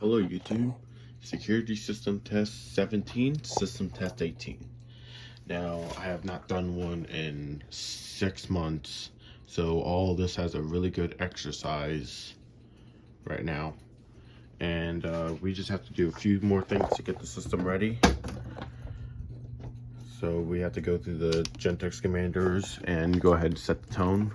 Hello YouTube, security system test 17, system test 18. Now I have not done one in 6 months, so all of this has a really good exercise right now. And we just have to do a few more things to get the system ready. So we have to go through the Gentex commanders and go ahead and set the tone.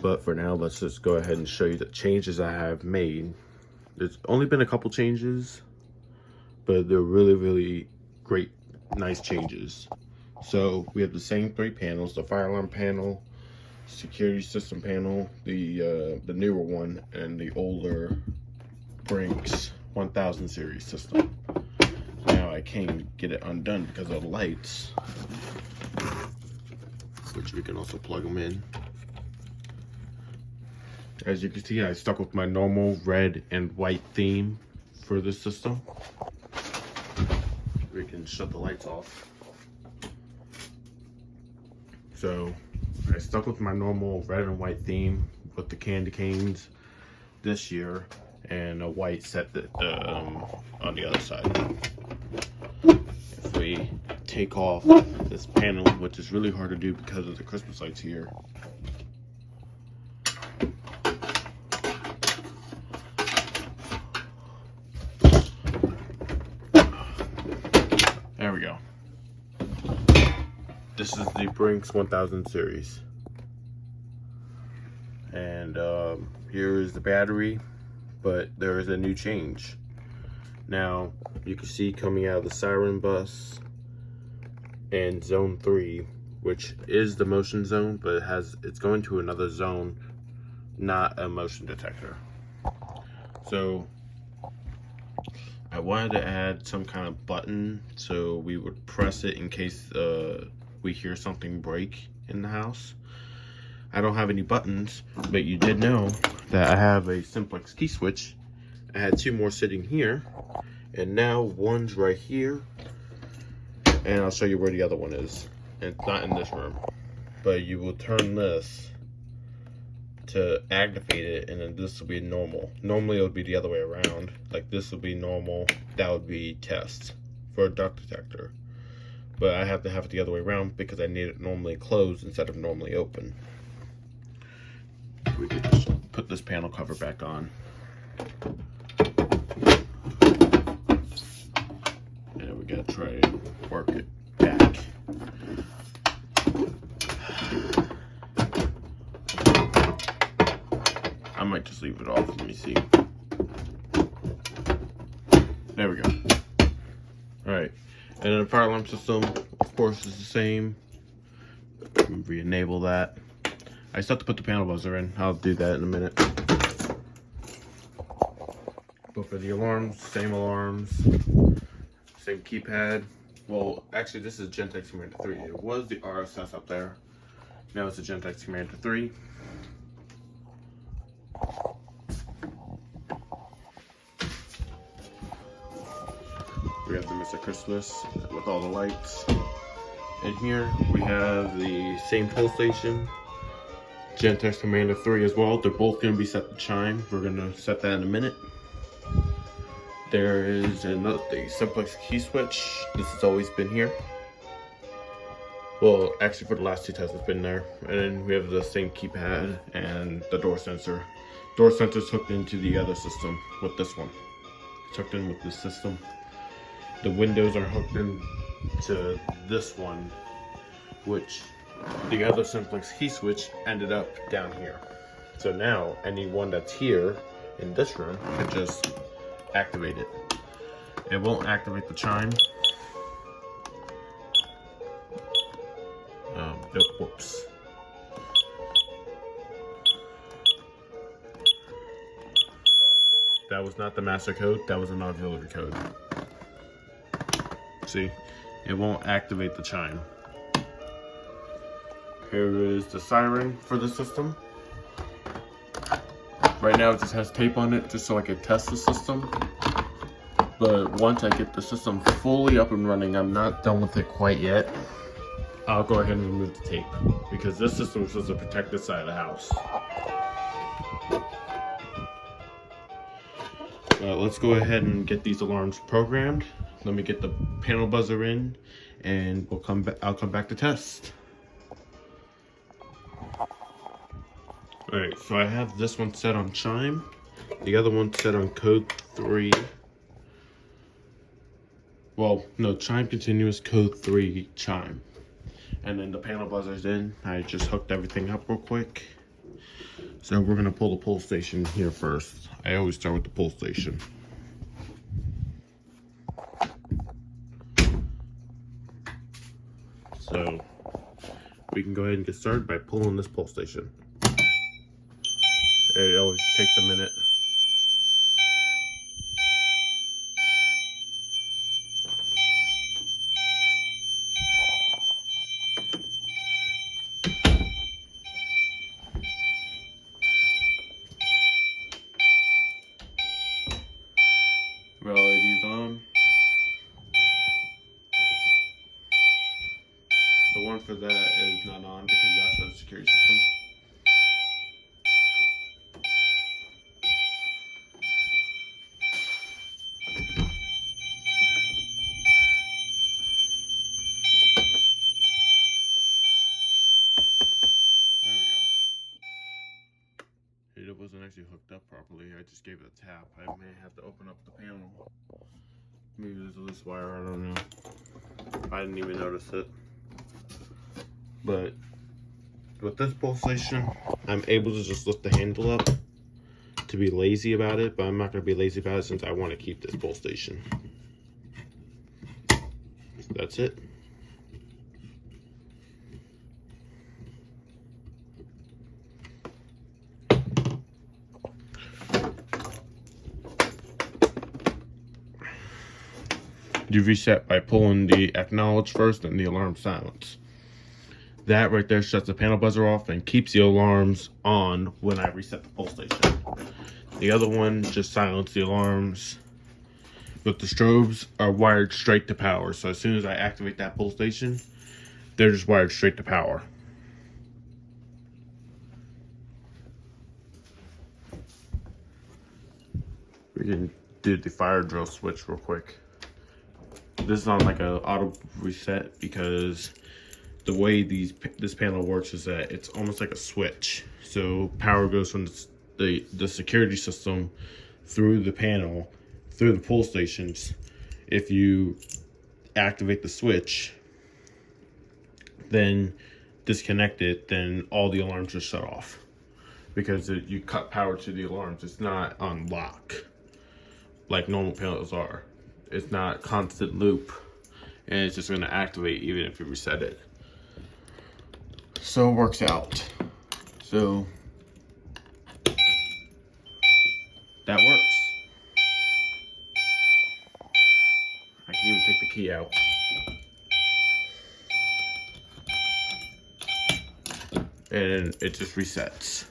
But for now, let's just go ahead and show you the changes I have made. There's only been a couple changes, but they're really great, nice changes. So we have the same 3 panels: the fire alarm panel, security system panel, the newer one, and the older Brinks 1000 series system. Now I can't get it undone because of the lights, which we can also plug them in. As you can see, I stuck with my normal red and white theme for this system. We can shut the lights off. So I stuck with my normal red and white theme with the candy canes this year, and a white set on the other side. If we take off this panel, which is really hard to do because of the Christmas lights here, there we go. This is the Brinks 1000 series. And here is the battery, but there is a new change. Now, you can see coming out of the siren bus and zone 3, which is the motion zone, but it's going to another zone, not a motion detector. So I wanted to add some kind of button so we would press it in case we hear something break in the house. I don't have any buttons, but you did know that I have a simplex key switch. I had 2 more sitting here, and now one's right here, and I'll show you where the other one is. And it's not in this room, but you will turn this to activate it, and then this will be normal. Normally it would be the other way around. Like, this would be normal, that would be test for a duct detector. But I have to have it the other way around because I need it normally closed instead of normally open. We could just put this panel cover back on. And we gotta try and work it back. I might just leave it off. Let me see. There we go. Alright. And then the fire alarm system, of course, is the same. Re-enable that. I still have to put the panel buzzer in. I'll do that in a minute. But for the alarms, same keypad. Well, actually, this is Gentex Commander 3. It was the RSS up there. Now it's the Gentex Commander 3. We have the Mr. Christmas with all the lights. And here we have the same pull station, Gentex Commander 3 as well. They're both going to be set to chime. We're going to set that in a minute. There is the simplex key switch. This has always been here. Well, actually for the last 2 tests it's been there. And then we have the same keypad and the door sensor. Door sensor is hooked into the other system with this one. It's hooked in with this system. The windows are hooked in to this one, which the other simplex key switch ended up down here. So now anyone that's here in this room can just activate it. It won't activate the chime. Whoops. That was not the master code, that was an auxiliary code. See, it won't activate the chime. Here is the siren for the system. Right now it just has tape on it just so I can test the system. But once I get the system fully up and running, I'm not done with it quite yet. I'll go ahead and remove the tape because this system is supposed to protect this side of the house. Well, let's go ahead and get these alarms programmed. Let me get the panel buzzer in, and I'll come back to test. Alright, so I have this one set on chime. The other one set on code 3. Well, no, chime continuous, code 3 chime. And then the panel buzzer's in. I just hooked everything up real quick. So we're gonna pull the pull station here first. I always start with the pull station. So we can go ahead and get started by pulling this pull station. It always takes a minute. LEDs on. The one for that is not on because that's for the security system. There we go. It wasn't actually hooked up properly. I just gave it a tap. I may have to open up the panel. Maybe there's a loose wire, I don't know. I didn't even notice it. But with this pull station, I'm able to just lift the handle up to be lazy about it, but I'm not going to be lazy about it since I want to keep this pull station. So that's it. You reset by pulling the acknowledge first and the alarm silence. That right there shuts the panel buzzer off and keeps the alarms on when I reset the pull station. The other one just silences the alarms. But the strobes are wired straight to power. So as soon as I activate that pull station, they're just wired straight to power. We can do the fire drill switch real quick. This is on like a auto reset because the way this panel works is that it's almost like a switch. So power goes from the security system through the panel, through the pull stations. If you activate the switch, then disconnect it, then all the alarms are shut off because you cut power to the alarms. It's not on lock like normal panels are. It's not constant loop, and it's just going to activate even if you reset it. So it works out. So that works. I can even take the key out. And it just resets.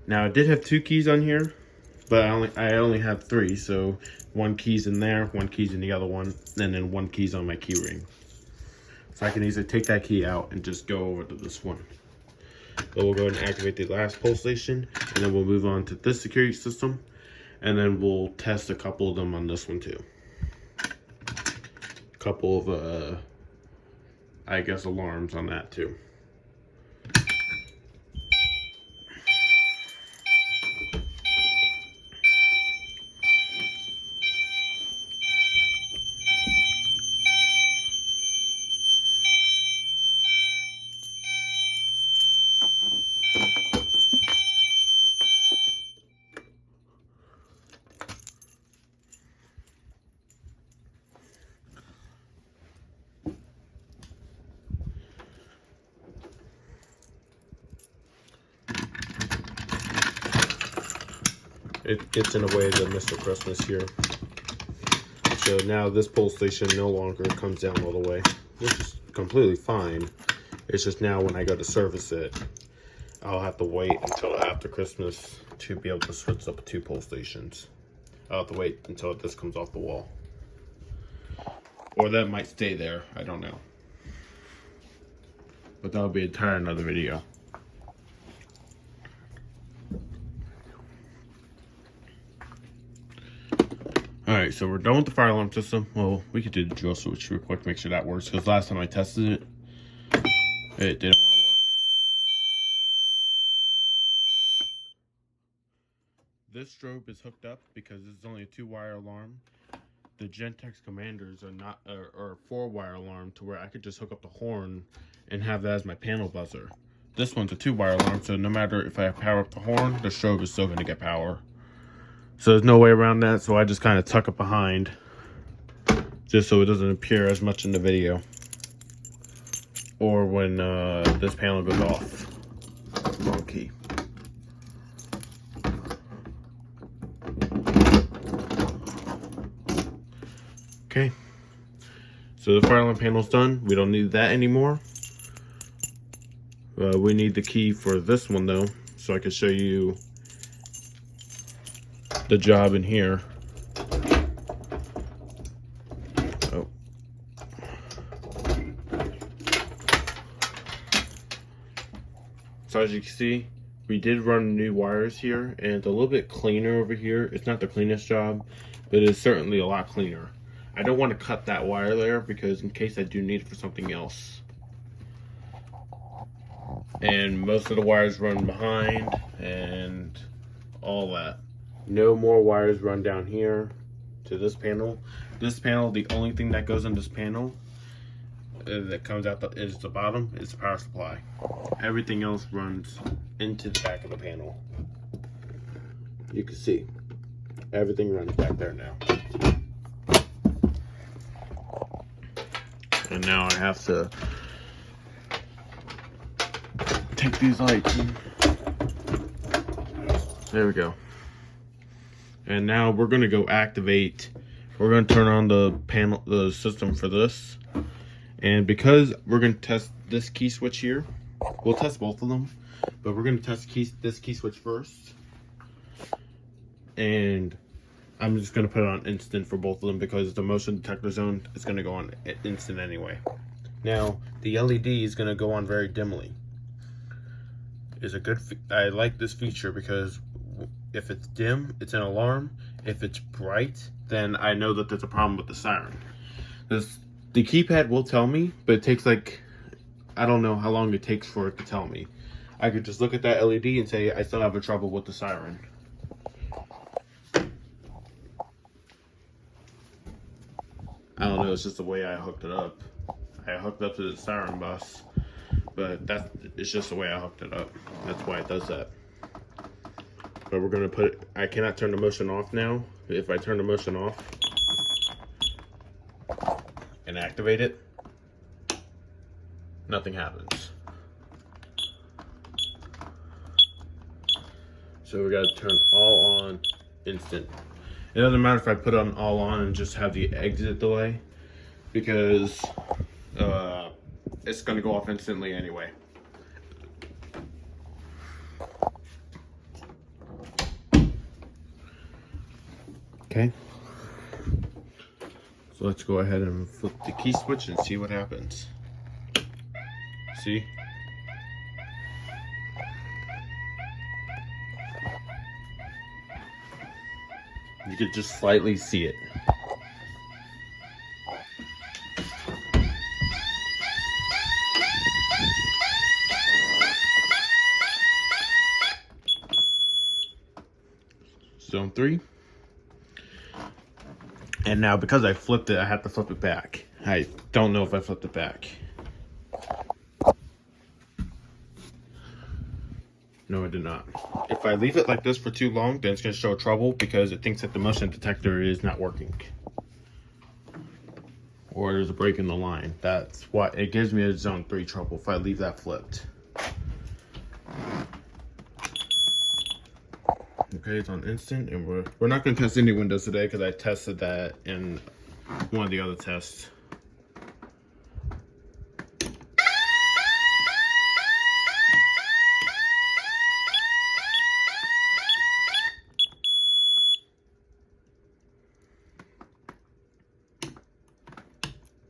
Now I did have 2 keys on here, but I only have 3, so 1 key's in there, 1 key's in the other one, and then 1 key's on my key ring. So I can easily take that key out and just go over to this one. So we'll go ahead and activate the last pull station, and then we'll move on to this security system, and then we'll test a couple of them on this one too. A couple of, I guess, alarms on that too. It gets in the way of the Mr. Christmas here. So now this pull station no longer comes down all the way, which is completely fine. It's just now when I go to service it, I'll have to wait until after Christmas to be able to switch up 2 pull stations. I'll have to wait until this comes off the wall. Or that might stay there, I don't know. But that'll be another video. Alright, so we're done with the fire alarm system. Well, we could do the drill switch real quick, make sure that works, because last time I tested it, it didn't want to work. This strobe is hooked up because it's only a 2-wire alarm. The Gentex Commanders are not are a 4-wire alarm to where I could just hook up the horn and have that as my panel buzzer. This one's a 2-wire alarm, so no matter if I power up the horn, the strobe is still going to get power. So there's no way around that, so I just kind of tuck it behind just so it doesn't appear as much in the video or when this panel goes off. Wrong key. Okay, so the fire alarm panel's done. We don't need that anymore. We need the key for this one though, so I can show you the job in here. Oh. So as you can see, we did run new wires here, and it's a little bit cleaner over here. It's not the cleanest job, but it's certainly a lot cleaner. I don't want to cut that wire there because in case I do need it for something else. And most of the wires run behind and all that. No more wires run down here to this panel. This panel, the only thing that goes in this panel that comes out is the bottom, is the power supply. Everything else runs into the back of the panel. You can see everything runs back there now. And now I have to take these lights and there we go. And now we're gonna go activate, we're gonna turn on the panel, the system for this. And because we're gonna test this key switch here, we'll test both of them, but we're gonna test this key switch first. And I'm just gonna put it on instant for both of them because the motion detector zone is gonna go on instant anyway. Now, the LED is gonna go on very dimly. I like this feature because if it's dim, it's an alarm. If it's bright, then I know that there's a problem with the siren. The keypad will tell me, but it takes like, I don't know how long it takes for it to tell me. I could just look at that LED and say, I still have a trouble with the siren. I don't know, it's just the way I hooked it up. I hooked up to the siren bus, but it's just the way I hooked it up. That's why it does that. But we're gonna I cannot turn the motion off now. If I turn the motion off and activate it, nothing happens. So we gotta turn all on instant. It doesn't matter if I put on all on and just have the exit delay because it's gonna go off instantly anyway. Okay. So let's go ahead and flip the key switch and see what happens. See? You could just slightly see it. Zone 3. And now because I flipped it, I have to flip it back. I don't know if I flipped it back. No, I did not. If I leave it like this for too long, then it's going to show trouble because it thinks that the motion detector is not working. Or there's a break in the line. That's why it gives me a zone 3 trouble if I leave that flipped. Okay, it's on instant, and we're not going to test any windows today because I tested that in one of the other tests.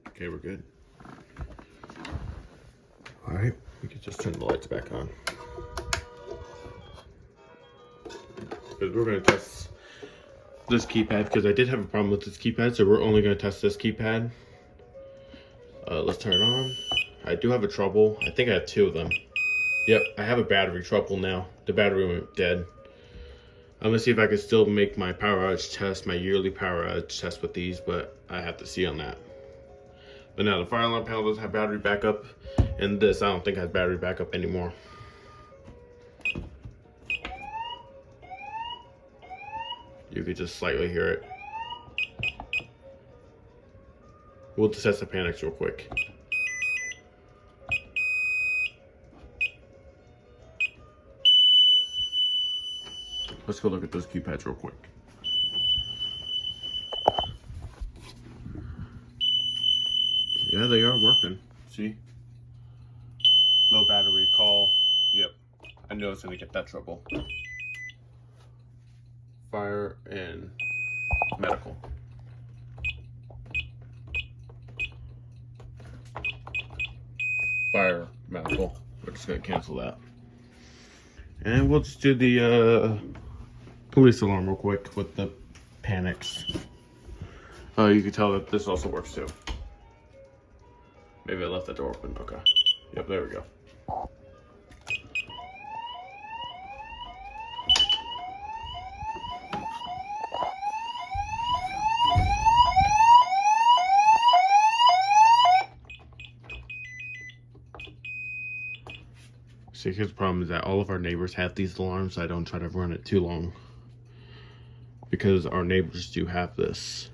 Okay, we're good. All right, we can just turn the lights back on. Because we're going to test this keypad because I did have a problem with this keypad, so we're only going to test this keypad. Let's turn it on. I do have a trouble. I think I have 2 of them. Yep, I have a battery trouble now. The battery went dead. I'm gonna see if I can still make my power outage test, my yearly power outage test with these, but I have to see on that. But now the fire alarm panel doesn't have battery backup, and this I don't think has battery backup anymore. You could just slightly hear it. We'll just test the Panics real quick. Let's go look at those keypads real quick. Yeah, they are working. See? Low battery call. Yep. I knew I was gonna get that trouble. Fire and medical. Fire, medical. We're just gonna cancel that. And we'll just do the police alarm real quick with the Panics. You can tell that this also works too. Maybe I left that door open. Okay. Yep, there we go. See, here's the problem is that all of our neighbors have these alarms, so I don't try to run it too long. Because our neighbors do have this.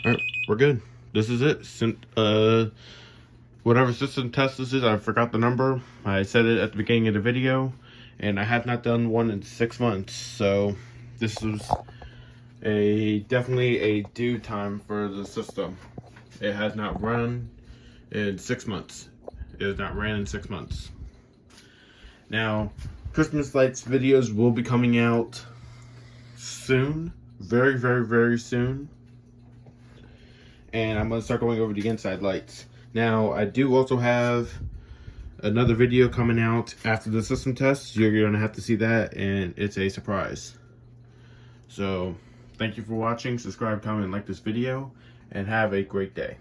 Alright, we're good. This is it. Whatever system test this is, I forgot the number. I said it at the beginning of the video. And I have not done one in 6 months. So, this is definitely a due time for the system. It has not run in 6 months. It has not ran in 6 months. Now, Christmas lights videos will be coming out soon. Very, very, very soon. And I'm going to start going over the inside lights. Now, I do also have another video coming out after the system test. You're going to have to see that, and it's a surprise. So, thank you for watching. Subscribe, comment, and like this video, and have a great day.